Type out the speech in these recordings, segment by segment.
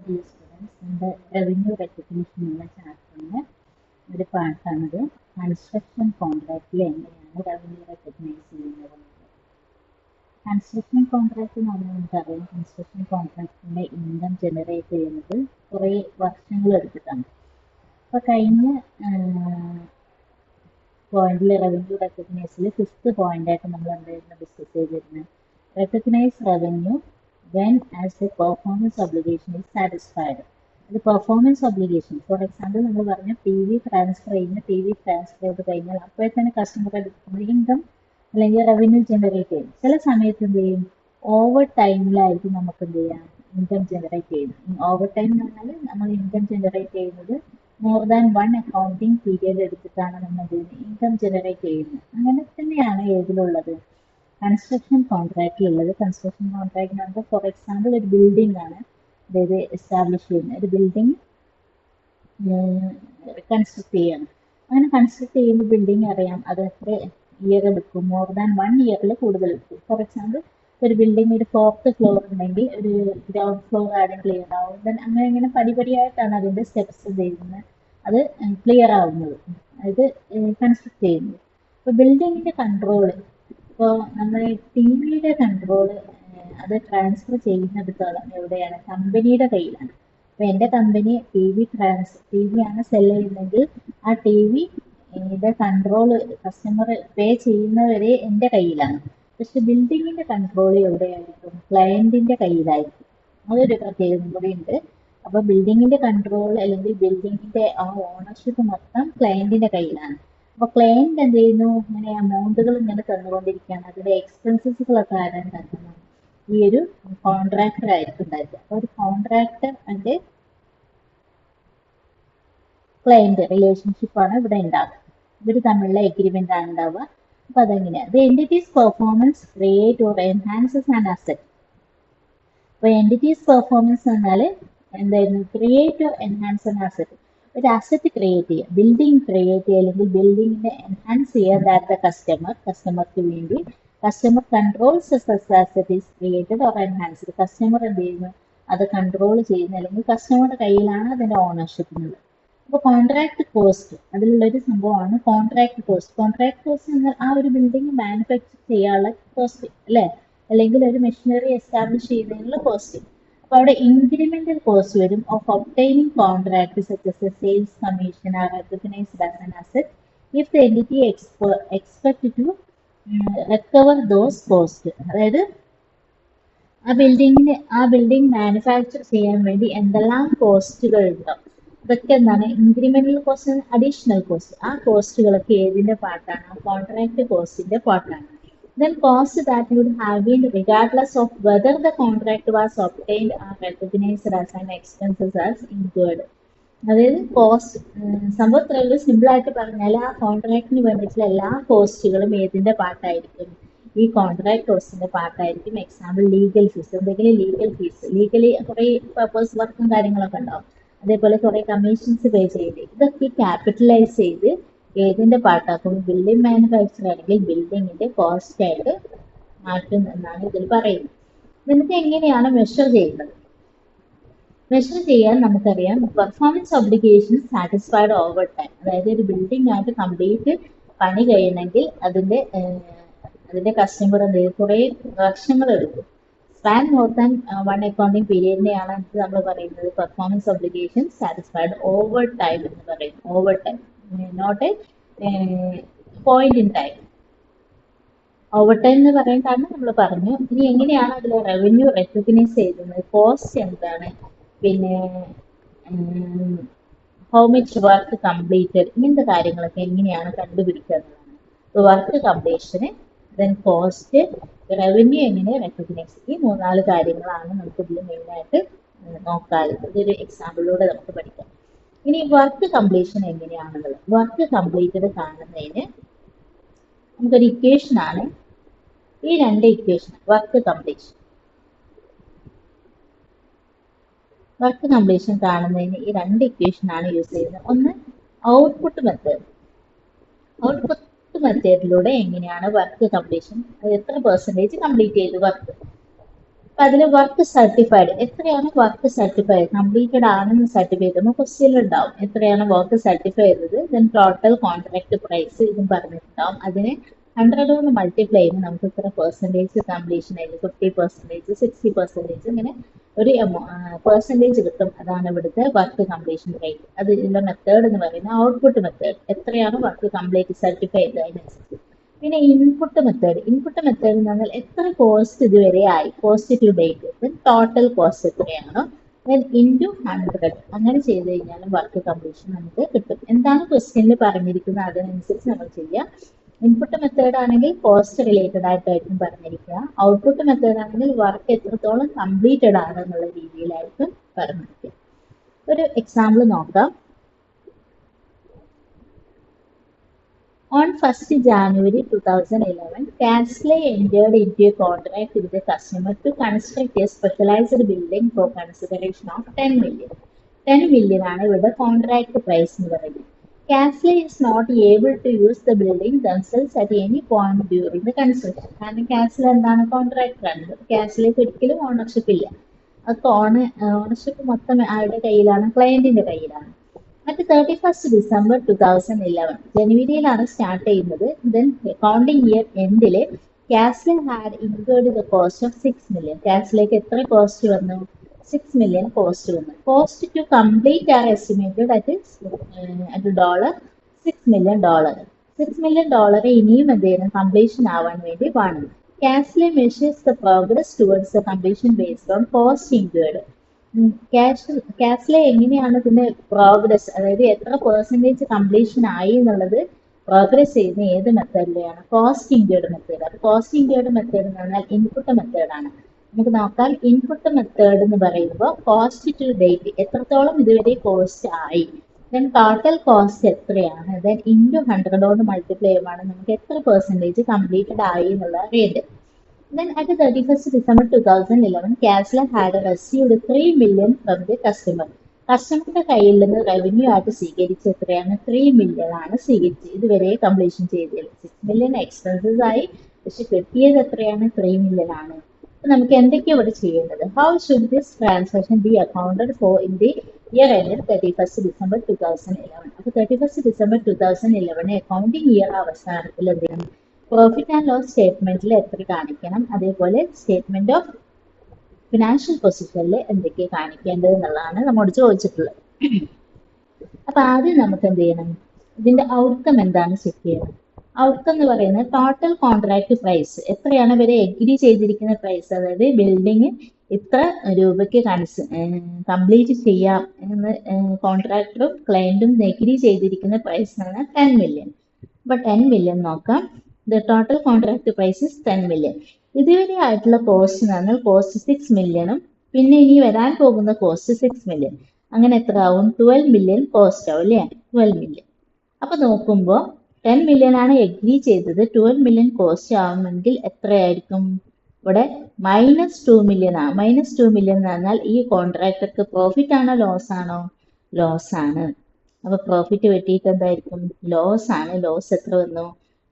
Dear students, നമ്മുടെ revenue recognition എന്ന ചാപ്റ്ററിന് ഒരു പാർട്ടാണിത്. കൺസ്ട്രക്ഷൻ കോൺട്രാക്റ്റിൽ എങ്ങനെയാണ് റവന്യൂ റെക്കഗ്നൈസ് ചെയ്യുന്നത്. കൺസ്ട്രക്ഷൻ കോൺട്രാക്ട് എന്ന് പറഞ്ഞാൽ നമുക്കറിയാം, കൺസ്ട്രക്ഷൻ കോൺട്രാക്റ്റിന്റെ ഇൻകം ജനറേറ്റ് ചെയ്യുന്നത് കുറേ വർഷങ്ങൾ എടുത്തിട്ടാണ്. അപ്പോൾ കഴിഞ്ഞ പോയിന്റിൽ റവന്യൂ റെക്കഗ്നൈസിൽ 5th പോയിന്റായിട്ട് നമ്മൾ എന്തായിരുന്നു ഡിസ്കസ് ചെയ്തിരുന്നത്? Recognise revenue when as the performance obligation is satisfied. The performance obligation, for example, നമ്മൾ പറഞ്ഞ TV ട്രാൻസ്ഫർ ചെയ്ത് കഴിഞ്ഞാൽ അപ്പോൾ തന്നെ കസ്റ്റമർ എടുക്കുന്ന ഇൻകം അല്ലെങ്കിൽ റവന്യൂ ജനറേറ്റ് ചെയ്യും. ചില സമയത്ത് എന്ത് ചെയ്യും, ഓവർ ടൈമിലായിരിക്കും നമുക്ക് എന്ത് ചെയ്യാം, ഇൻകം ജനറേറ്റ് ചെയ്യുന്നത്. ഓവർ ടൈം എന്ന് പറഞ്ഞാൽ നമ്മൾ ഇൻകം ജനറേറ്റ് ചെയ്യുന്നത് മോർ ദാൻ 1 അക്കൗണ്ടിങ് പീരിയഡ് എടുത്തിട്ടാണ് നമ്മൾ എന്ത് ചെയ്യുന്നത്, ഇൻകം ജനറേറ്റ് ചെയ്യുന്നത്. അങ്ങനെ തന്നെയാണ് ഏതിലുള്ളത്, കൺസ്ട്രക്ഷൻ കോൺട്രാക്റ്റിലുള്ളത്. കൺസ്ട്രക്ഷൻ കോൺട്രാക്ട് എന്ന് പറയുമ്പോൾ ഫോർ എക്സാമ്പിൾ ഒരു ബിൽഡിംഗ് ആണ്, അതായത് എസ്റ്റാബ്ലിഷ് ചെയ്യുന്ന ഒരു ബിൽഡിംഗ് കൺസ്ട്രക്ട് ചെയ്യണം. അങ്ങനെ കൺസ്ട്രക്ട് ചെയ്യുന്ന ബിൽഡിംഗ് അറിയാം അത് എത്ര ഇയർ എടുക്കും, മോർ ദാൻ 1 ഇയറിൽ കൂടുതൽ എടുക്കും. ഫോർ എക്സാമ്പിൾ ഒരു ബിൽഡിംഗ് ഒരു 4th ഫ്ലോർ ഉണ്ടെങ്കിൽ ഒരു ഗ്രൗണ്ട് ഫ്ലോർ ആദ്യം ക്ലിയർ ആവും, ദെൻ അങ്ങനെ ഇങ്ങനെ പടിപടിയായിട്ടാണ് അതിൻ്റെ സ്റ്റെപ്സ് ചെയ്യുന്നത്, അത് ക്ലിയർ ആവുന്നത്, അത് കൺസ്ട്രക്ട് ചെയ്യുന്നത്. അപ്പോൾ ബിൽഡിങ്ങിൻ്റെ കൺട്രോള്, ഇപ്പോൾ നമ്മൾ ടി വിയുടെ കൺട്രോൾ അത് ട്രാൻസ്ഫർ ചെയ്യുന്നിടത്തോളം എവിടെയാണ്, കമ്പനിയുടെ കയ്യിലാണ്. അപ്പോൾ എൻ്റെ കമ്പനി ടി വി ആണ് സെൽ ചെയ്യുന്നതെങ്കിൽ ആ ടി വിയുടെ കൺട്രോൾ കസ്റ്റമർ പേ ചെയ്യുന്നവരെ എൻ്റെ കയ്യിലാണ്. പക്ഷെ ബിൽഡിങ്ങിൻ്റെ കൺട്രോൾ എവിടെയായിരിക്കും, ക്ലയൻറ്റിൻ്റെ കയ്യിലായിരിക്കും. അതൊരു പ്രത്യേകത കൂടി ഉണ്ട്. അപ്പോൾ ബിൽഡിങ്ങിൻ്റെ കൺട്രോൾ അല്ലെങ്കിൽ ബിൽഡിങ്ങിൻ്റെ ആ ഓണർഷിപ്പ് മൊത്തം ക്ലയൻറ്റിൻ്റെ കയ്യിലാണ്. അപ്പോൾ ക്ലയൻറ്റ് എന്ത് ചെയ്യുന്നു, ഇങ്ങനെ എമൗണ്ടുകൾ ഇങ്ങനെ തന്നുകൊണ്ടിരിക്കുകയാണ്. അതിൻ്റെ എക്സ്പെൻസസുകളൊക്കെ ആരാണ് തന്നത്, ഈ ഒരു കോൺട്രാക്ടർ ആയിരിക്കും ഉണ്ടായിരിക്കുക. അപ്പോൾ ഒരു കോൺട്രാക്ടർ ആൻഡ് ക്ലയൻറ്റ് റിലേഷൻഷിപ്പാണ് ഇവിടെ ഉണ്ടാവുക. ഇവർ തമ്മിലുള്ള എഗ്രിമെൻ്റ് ആണ് ഉണ്ടാവുക. അപ്പോൾ അതെങ്ങനെയാണ്, the entities performance create or enhances an asset. അപ്പോൾ എൻറ്റിറ്റീസ് പെർഫോമൻസ് എന്നാൽ എന്തായിരുന്നു, create or enhance an asset. ഒരു അസറ്റ് ക്രിയേറ്റ് ചെയ്യുക, ബിൽഡിംഗ് ക്രിയേറ്റ് ചെയ്യുക, അല്ലെങ്കിൽ ബിൽഡിങ്ങിനെ എൻഹാൻസ് ചെയ്യുക. ദാറ്റ് ദ കസ്റ്റമർക്ക് വേണ്ടി customer controls asset is created or enhanced. Customer എന്ത് ചെയ്യുന്നു, അത് കൺട്രോൾ ചെയ്യുന്നു, അല്ലെങ്കിൽ കസ്റ്റമറുടെ കയ്യിലാണ് അതിൻ്റെ ഓണർഷിപ്പ് ഉള്ളത്. അപ്പോൾ കോൺട്രാക്ട് കോസ്റ്റ്, അതിലുള്ളൊരു സംഭവമാണ് കോൺട്രാക്ട് കോസ്റ്റ്. കോൺട്രാക്ട് കോസ്റ്റ് എന്നാൽ ആ ഒരു ബിൽഡിംഗ് മാനുഫാക്ചർ ചെയ്യാനുള്ള കോസ്റ്റ് അല്ലേ, അല്ലെങ്കിൽ ഒരു മെഷീനറി എസ്റ്റാബ്ലിഷ് ചെയ്യുന്നതിനുള്ള കോസ്റ്റ്. അപ്പോൾ അവിടെ ഇൻക്രിമെന്റൽ കോസ്റ്റ് വരും of obtaining contract such as sales commission are recognised as an asset if the entity expect to recover those cost. അതായത് ആ ബിൽഡിംഗ് മാനുഫാക്ചർ ചെയ്യാൻ വേണ്ടി എന്തെല്ലാം കോസ്റ്റുകൾ ഉണ്ടാവും, അതൊക്കെ എന്താണ്, ഇൻക്രിമെന്റൽ കോസ്റ്റ്, അഡീഷണൽ കോസ്റ്റ്. ആ കോസ്റ്റുകളൊക്കെ ഏതിന്റെ പാർട്ടാണ്, ആ കോൺട്രാക്ട് കോസ്റ്റിന്റെ പാർട്ടാണ്. Then cost that would have been regardless of whether the contract was obtained or recognized as an expenses as incurred. അതായത് കോസ്റ്റ് സംഭവത്തിൽ സിമ്പിൾ ആയിട്ട് പറഞ്ഞാൽ ആ കോൺട്രാക്ടിന് വേണ്ടിയിട്ടുള്ള എല്ലാ കോസ്റ്റുകളും ഏതിന്റെ പാർട്ടായിരിക്കും, ഈ കോൺട്രാക്ട് കോസ്റ്റിന്റെ പാർട്ടായിരിക്കും. എക്സാമ്പിൾ ലീഗൽ ഫീസ്, എന്തെങ്കിലും ലീഗലി കുറേ പേപ്പേഴ്സ് വർക്കും കാര്യങ്ങളൊക്കെ ഉണ്ടാവും. അതേപോലെ കുറേ കമ്മീഷൻസ് പേ ചെയ്ത് ഇതൊക്കെ ക്യാപിറ്റലൈസ് ചെയ്ത് ഏതിന്റെ പാർട്ടാക്കും, ബിൽഡിംഗ് മാനുഫാക്ചർ ആണെങ്കിൽ ബിൽഡിങ്ങിന്റെ കോസ്റ്റ് ആയിട്ട് മാറ്റും എന്നാണ് ഇതിൽ പറയുന്നത്. എന്നിട്ട് എങ്ങനെയാണ് മെഷർ ചെയ്യുന്നത്? മെഷർ ചെയ്യാൻ നമുക്കറിയാം, performance obligation satisfied over time. അതായത് ഒരു ബിൽഡിംഗ് ആയിട്ട് കംപ്ലീറ്റ് പണി കഴിയണമെങ്കിൽ അതിന്റെ കസ്റ്റമർ എന്ത് ചെയ്യും, കുറേ വർഷങ്ങൾ എടുക്കും. സ്പാൻ മോർ ദാൻ 1 അക്കൗണ്ടിങ് പീരിയഡിനെയാണ് നമ്മൾ പറയുന്നത് performance obligation satisfied over time എന്ന് പറയുന്നത്. Over time, not a point in time. Over time എന്ന് പറയാൻ കാരണം നമ്മൾ പറഞ്ഞു. ഇനി എങ്ങനെയാണ് അതിൽ റവന്യൂ റെക്കഗ്നൈസ് ചെയ്യുന്നത്, കോസ്റ്റ് എന്താണ്, പിന്നെ ഹൗ മച്ച് വർക്ക് കംപ്ലീറ്റഡ്, ഇങ്ങനത്തെ കാര്യങ്ങളൊക്കെ എങ്ങനെയാണ് കണ്ടുപിടിക്കുക എന്നതാണ്. ഇപ്പോൾ വർക്ക് കംപ്ലീഷന്, ദെൻ കോസ്റ്റ്, റവന്യൂ എങ്ങനെ റെക്കഗ്നൈസ്, ഈ 3-4 കാര്യങ്ങളാണ് നമുക്ക് ഇതിൽ മെയിനായിട്ട് നോക്കാറുള്ളത്. ഇതൊരു എക്സാമ്പിളിലൂടെ നമുക്ക് പഠിക്കാം. ഇനി വർക്ക് കംപ്ലീഷൻ എങ്ങനെയാണെന്നുള്ളത്, വർക്ക് കംപ്ലീറ്റഡ് കാണുന്നതിന് നമുക്കൊരു ഇക്വേഷൻ ആണ്, ഈ 2 ഇക്വേഷൻ. വർക്ക് കംപ്ലീഷൻ കാണുന്നതിന് ഈ 2 ഇക്വേഷൻ ആണ് യൂസ് ചെയ്യുന്നത്. ഒന്ന് ഔട്ട്പുട്ട് മെത്തേഡിലൂടെ എങ്ങനെയാണ് വർക്ക് കംപ്ലീഷൻ, അത് എത്ര പെർസെൻറ്റേജ് കംപ്ലീറ്റ് ചെയ്തു വർക്ക്. അപ്പൊ അതിൽ വർക്ക് സർട്ടിഫൈഡ് എത്രയാണ് വർക്ക് സർട്ടിഫൈഡ് കംപ്ലീറ്റഡ് ആണെന്ന് സർട്ടിഫൈ ചെയ്യുമ്പോൾ ക്വസ്റ്റ്യൻ ഉണ്ടാവും എത്രയാണ് വർക്ക് സർട്ടിഫൈ ചെയ്തത് ദെൻ ടോട്ടൽ കോൺട്രാക്ട് പ്രൈസ് ഇതും പറഞ്ഞിട്ടുണ്ടാവും അതിനെ 100 കൊണ്ട് മൾട്ടിപ്ലൈ ചെയ്യുമ്പോൾ നമുക്ക് ഇത്ര പെർസെൻറ്റേജ് കംപ്ലീഷൻ ആയിരിക്കും 50%, 60% ഇങ്ങനെ ഒരു പെർസെൻറ്റേജ് കിട്ടും. അതാണ് ഇവിടുത്തെ വർക്ക് കംപ്ലീഷൻ റേറ്റ്. അത് ഇതിന്റെ മെത്തേഡ് എന്ന് പറയുന്നത് ഔട്ട്പുട്ട് മെത്തേഡ് എത്രയാണ് വർക്ക് കംപ്ലീറ്റ് സർട്ടിഫൈ ചെയ്തത് അതിനനുസരിച്ച്. പിന്നെ ഇൻപുട്ട് മെത്തേഡ് എന്ന് പറഞ്ഞാൽ എത്ര കോസ്റ്റ് ഇതുവരെ ആയി cost to date then total cost എത്രയാണോ ദെൻ ഇൻറ്റു 100 അങ്ങനെ ചെയ്ത് കഴിഞ്ഞാൽ വർക്ക് കംപ്ലീഷൻ നമുക്ക് കിട്ടും. എന്താണ് ക്വസ്റ്റ്യനിൽ പറഞ്ഞിരിക്കുന്നത് അതിനനുസരിച്ച് നമ്മൾ ചെയ്യുക. ഇൻപുട്ട് മെത്തേഡ് ആണെങ്കിൽ കോസ്റ്റ് റിലേറ്റഡ് ആയിട്ടായിരിക്കും പറഞ്ഞിരിക്കുക. ഔട്ട്പുട്ട് മെത്തേഡ് ആണെങ്കിൽ വർക്ക് എത്രത്തോളം കംപ്ലീറ്റഡ് ആണ് എന്നുള്ള രീതിയിലായിരിക്കും പറഞ്ഞിരിക്കുക. ഒരു എക്സാമ്പിൾ നോക്കാം. On 1st January 2011, Castley entered into a contract with the customer to construct a specialized building for consideration of 10 million. 10 million ആണ് ഇവിടെ കോൺട്രാക്ട് പ്രൈസ് എന്ന് പറയുന്നത്. Castley is not able to use the building themselves at any point during the construction. കാരണം Castley എന്താണ് കോൺട്രാക്ടറാണ്. Castleyക്ക് ഒരിക്കലും ownership ഇല്ല. അത് ownership മൊത്തം ആരുടെ കയ്യിലാണ്? ക്ലയന്റിന്റെ കയ്യിലാണ്. അറ്റ് 31st December 2011 ജനുവരിയിലാണ് സ്റ്റാർട്ട് ചെയ്യുന്നത്. ദെൻ അക്കൗണ്ടിങ് ഇയർ എൻഡില് Castle had incurred the cost of 6 million. കാസ്ലേക്ക് എത്ര കോസ്റ്റ് വന്നു? 6 million കോസ്റ്റ് വന്നു. Cost to complete are estimated at $6 million. $6 million ഇനിയും എന്തെയ്യണം? കംപ്ലീഷൻ ആവാൻ വേണ്ടി വേണം. Castle measures the progress towards the completion based on cost incurred. Castle എങ്ങനെയാണ് ഇതിന്റെ പ്രോഗ്രസ്, അതായത് എത്ര പെർസെൻറ്റേജ് കംപ്ലീഷൻ ആയി എന്നുള്ളത് പ്രോഗ്രസ് ചെയ്യുന്ന ഏത് മെത്തേഡിലെയാണ്? Cost incurred method. അപ്പൊ കോസ്റ്റ് ഇൻകേർഡ് മെത്തേഡ് എന്ന് പറഞ്ഞാൽ ഇൻപുട്ട് മെത്തേഡാണ്. നമുക്ക് നോക്കാം. ഇൻപുട്ട് മെത്തേഡ് എന്ന് പറയുമ്പോൾ കോസ്റ്റ് ടു ഡേറ്റ് എത്രത്തോളം ഇതുവരെ കോസ്റ്റ് ആയി, ദെൻ ടോട്ടൽ കോസ്റ്റ് എത്രയാണ്, ദെൻ ഇൻറ്റു 100 കൊണ്ട് മൾട്ടിപ്ലൈ ചെയ്യുമ്പോൾ നമുക്ക് എത്ര പെർസെൻറ്റേജ് കംപ്ലീറ്റഡ് ആയി എന്നുള്ള അറിയേണ്ടത്. Then at the 31st December 2011, Castle had received 3 million from the customer. കസ്റ്റമറുടെ കയ്യിൽ നിന്ന് റവന്യൂ ആയിട്ട് സ്വീകരിച്ച എത്രയാണ്? 3 million ആണ് സ്വീകരിച്ചത്. ഇതുവരെ കംപ്ലീഷൻ ചെയ്തത് 6 million എക്സ്പെൻസസ് ആയി, പക്ഷെ കിട്ടിയത് എത്രയാണ്? 3 million ആണ്. അപ്പൊ നമുക്ക് എന്തൊക്കെയാണ് ഇവിടെ ചെയ്യേണ്ടത്? How should this transaction B accounted for in the year end 31st December 2011. അപ്പൊ 31st December 2011 അക്കൗണ്ടിങ് ഇയർ അവസാനത്തിൽ എന്തെങ്കിലും പ്രോഫിറ്റ് ആൻഡ് ലോസ് സ്റ്റേറ്റ്മെന്റിൽ എത്ര കാണിക്കണം, അതേപോലെ സ്റ്റേറ്റ്മെന്റ് ഓഫ് ഫിനാൻഷ്യൽ പൊസിഷനിൽ എന്തൊക്കെ കാണിക്കേണ്ടത് എന്നുള്ളതാണ് നമ്മോട് ചോദിച്ചിട്ടുള്ളത്. അപ്പൊ ആദ്യം നമുക്ക് എന്ത് ചെയ്യണം? ഇതിന്റെ ഔട്ട്കം എന്താണ് ചെക്ക് ചെയ്യണം. ഔട്ട്കം എന്ന് പറയുന്നത് ടോട്ടൽ കോൺട്രാക്ട് പ്രൈസ് എത്രയാണ് ഇവരെ എഗ്രി ചെയ്തിരിക്കുന്ന പ്രൈസ്, അതായത് ബിൽഡിംഗ് ഇത്ര രൂപയ്ക്ക് കംപ്ലീറ്റ് ചെയ്യാം എന്ന് കോൺട്രാക്ടറും ക്ലയന്റും എഗ്രി ചെയ്തിരിക്കുന്ന പ്രൈസ് ആണ് 10 million. അപ്പൊ 10 million നോക്കാം. The total contract price is 10 million. ഇതുവരെ ആയിട്ടുള്ള കോസ്റ്റ് എന്ന് പറഞ്ഞാൽ കോസ്റ്റ് 6 million പിന്നെ ഇനി വരാൻ പോകുന്ന കോസ്റ്റ് 6 million. അങ്ങനെ എത്ര ആവും? 12 million കോസ്റ്റ് ആവും അല്ലേ? 12 million. അപ്പൊ നോക്കുമ്പോൾ 10 million ആണ് എഗ്രി ചെയ്തത്, 12 million കോസ്റ്റ് ആവുമെങ്കിൽ എത്രയായിരിക്കും? ഇവിടെ -2 million ആണ്. -2 million എന്ന് പറഞ്ഞാൽ ഈ കോൺട്രാക്ടർക്ക് പ്രോഫിറ്റ് ആണോ ലോസ് ആണോ? ലോസ് ആണ്. അപ്പൊ പ്രോഫിറ്റ് വെട്ടിയിട്ട് എന്തായിരിക്കും? ലോസ് ആണ്. ലോസ് എത്ര വന്നു?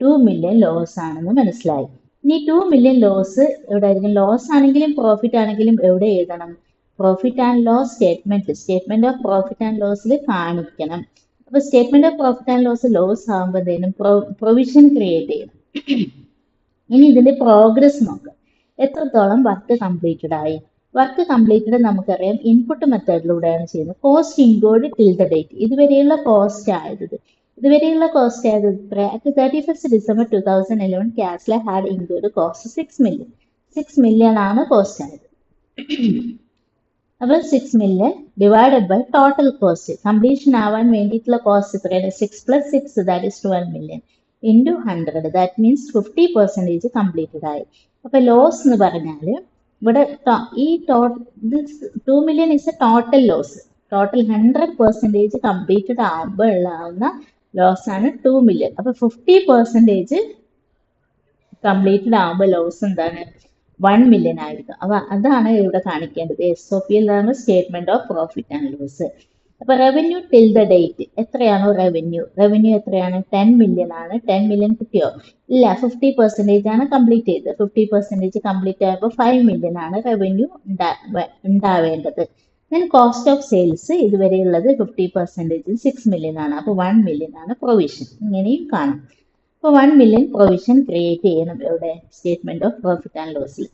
2 million ലോസ് ആണെന്ന് മനസ്സിലായി. ഇനി 2 million ലോസ് എവിടെ ആയിരിക്കും? ലോസ് ആണെങ്കിലും പ്രോഫിറ്റ് ആണെങ്കിലും എവിടെ എഴുതണം? Profit and loss statement of profit and ലോസിൽ കാണിക്കണം. അപ്പൊ statement of profit and loss ആകുമ്പോഴത്തേനും പ്രൊവിഷൻ ക്രിയേറ്റ് ചെയ്യണം. ഇനി ഇതിന്റെ പ്രോഗ്രസ് നോക്കാം. എത്രത്തോളം വർക്ക് കംപ്ലീറ്റഡ് ആയി? വർക്ക് കംപ്ലീറ്റഡ് നമുക്കറിയാം ഇൻപുട്ട് മെത്തേഡിലൂടെയാണ് ചെയ്യുന്നത്. Cost include till the date. ഇതുവരെയുള്ള കോസ്റ്റ് ആയത് എത്ര? At 31st December 2011, Castle had incurred cost 6 million. 6 million ആണ് കോസ്റ്റ് ആയത്. അപ്പോൾ 6 million divided by total cost. Completion ആവാൻ വേണ്ടിയിട്ടുള്ള കോസ്റ്റ് എത്രയാണ്? 6 + 6 that is 12 million into 100 that means 50% completed ആയി. അപ്പൊ ലോസ് എന്ന് പറഞ്ഞാൽ ഇവിടെ ഈ 2 million is a total loss. Total 100% completed ആകുമ്പോൾ ഉള്ളാവുന്ന ലോസ് ആണ് 2 million. അപ്പൊ 50% കംപ്ലീറ്റഡ് ആകുമ്പോൾ ലോസ് എന്താണ്? 1 million ആയിരിക്കും. അപ്പൊ അതാണ് ഇവിടെ കാണിക്കേണ്ടത്. SOP എന്താണ്? Statement of profit and loss. അപ്പൊ റവന്യൂ ടിൽ ദ ഡേറ്റ് എത്രയാണോ റവന്യൂ എത്രയാണ് 10 മില്യൺ ആണ്. 10 മില്യൺ കിട്ടിയോ? ഇല്ല, 50% ആണ് കംപ്ലീറ്റ് ചെയ്തത്. 50% കംപ്ലീറ്റ് ആയപ്പോൾ 5 മില്യൺ ആണ് റവന്യൂ ഉണ്ടാവേണ്ടത്. ദെൻ കോസ്റ്റ് ഓഫ് സെയിൽസ് ഇതുവരെയുള്ളത് 50% 6 മില്യൺ ആണ്. അപ്പോൾ 1 മില്യൺ ആണ് പ്രൊവിഷൻ. ഇങ്ങനെയും കാണാം. അപ്പോൾ 1 മില്യൺ പ്രൊവിഷൻ ക്രിയേറ്റ് ചെയ്യണം ഇവിടെ സ്റ്റേറ്റ്മെന്റ് ഓഫ് പ്രോഫിറ്റ് ആൻഡ് ലോസിൽ.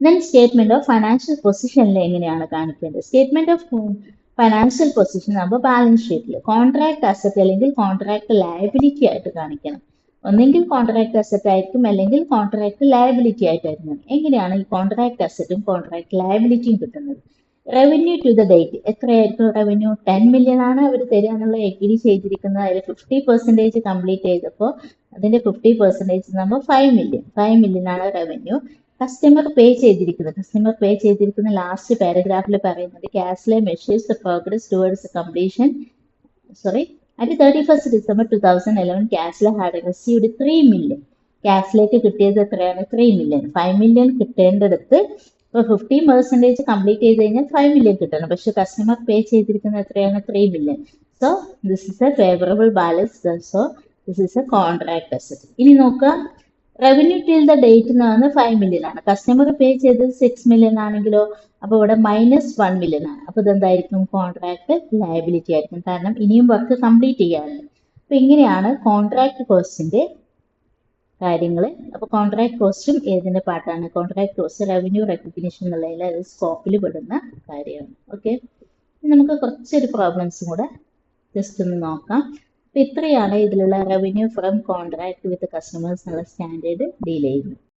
ദെൻ സ്റ്റേറ്റ്മെന്റ് ഓഫ് ഫൈനാൻഷ്യൽ പൊസിഷനിൽ എങ്ങനെയാണ് കാണിക്കേണ്ടത്? സ്റ്റേറ്റ്മെന്റ് ഓഫ് ഫൈനാൻഷ്യൽ പൊസിഷൻ ആകുമ്പോൾ ബാലൻസ് ഷീറ്റിൽ കോൺട്രാക്ട് അസറ്റ് അല്ലെങ്കിൽ കോൺട്രാക്ട് ലയബിലിറ്റി ആയിട്ട് കാണിക്കണം. ഒന്നെങ്കിൽ കോൺട്രാക്ട് അസറ്റ് ആയിരിക്കും, അല്ലെങ്കിൽ കോൺട്രാക്ട് ലയബിലിറ്റി ആയിട്ടായിരിക്കും. എങ്ങനെയാണ് ഈ കോൺട്രാക്ട് അസറ്റും കോൺട്രാക്ട് ലയബിലിറ്റിയും കിട്ടുന്നത്? റവന്യൂ ടു ദ ഡേറ്റ് എത്രയായിരിക്കും റവന്യൂ? 10 മില്യൺ ആണ് അവർ തരികയെന്നുള്ള എഗ്രി ചെയ്തിരിക്കുന്നത്. അതിൽ 50% കംപ്ലീറ്റ് ചെയ്തപ്പോൾ അതിന്റെ 50% നമ്മൾ 5 മില്യൺ ആണ് റവന്യൂ. കസ്റ്റമർ പേ ചെയ്തിരിക്കുന്ന ലാസ്റ്റ് പാരഗ്രാഫിൽ പറയുന്നത് Castle measures progress towards completion at 31st December 2011 Castle had received 3 million. ക്യാഷ്ലേക്ക് കിട്ടിയത് എത്രയാണ്? 3 മില്യൺ. 5 മില്യൺ കിട്ടേണ്ടടുത്ത് ഇപ്പോൾ 50% കംപ്ലീറ്റ് ചെയ്ത് കഴിഞ്ഞാൽ 5 മില്യൺ കിട്ടണം. പക്ഷെ കസ്റ്റമർ പേ ചെയ്തിരിക്കുന്നത് എത്രയാണ്? 3 million. So this is A favourable balance. So this is A contract asset. ഇനി നോക്കുക, റവന്യൂ ടിൽ ദ ഡേറ്റ് എന്ന് പറയുന്നത് 5 മില്യൺ ആണ്. കസ്റ്റമർ പേ ചെയ്തത് 6 മില്യൺ ആണെങ്കിലോ അപ്പോൾ ഇവിടെ -1 മില്യൺ ആണ്. അപ്പോൾ ഇതെന്തായിരിക്കും? കോൺട്രാക്ട് ലയബിലിറ്റി ആയിരിക്കും. കാരണം ഇനിയും വർക്ക് കംപ്ലീറ്റ് ചെയ്യാനുണ്ട്. അപ്പോൾ ഇങ്ങനെയാണ് കോൺട്രാക്ട് കോസ്റ്റിന്റെ കാര്യങ്ങൾ. അപ്പോൾ കോൺട്രാക്ട് കോസ്റ്റും ഏതിന്റെ പാർട്ടാണ്? കോൺട്രാക്ട് കോസ്റ്റ് റവന്യൂ റെക്കഗ്നിഷൻ എന്നുള്ളതിൽ അത് സ്കോപ്പിൽ പെടുന്ന കാര്യമാണ്. ഓക്കെ, നമുക്ക് കുറച്ചൊരു പ്രോബ്ലംസും കൂടെ ജസ്റ്റ് ഒന്ന് നോക്കാം. അപ്പോൾ ഇത്രയാണ് ഇതിലുള്ള revenue from contract with customers എന്നുള്ള സ്റ്റാൻഡേർഡ് ഡീൽ ചെയ്യുന്നത്.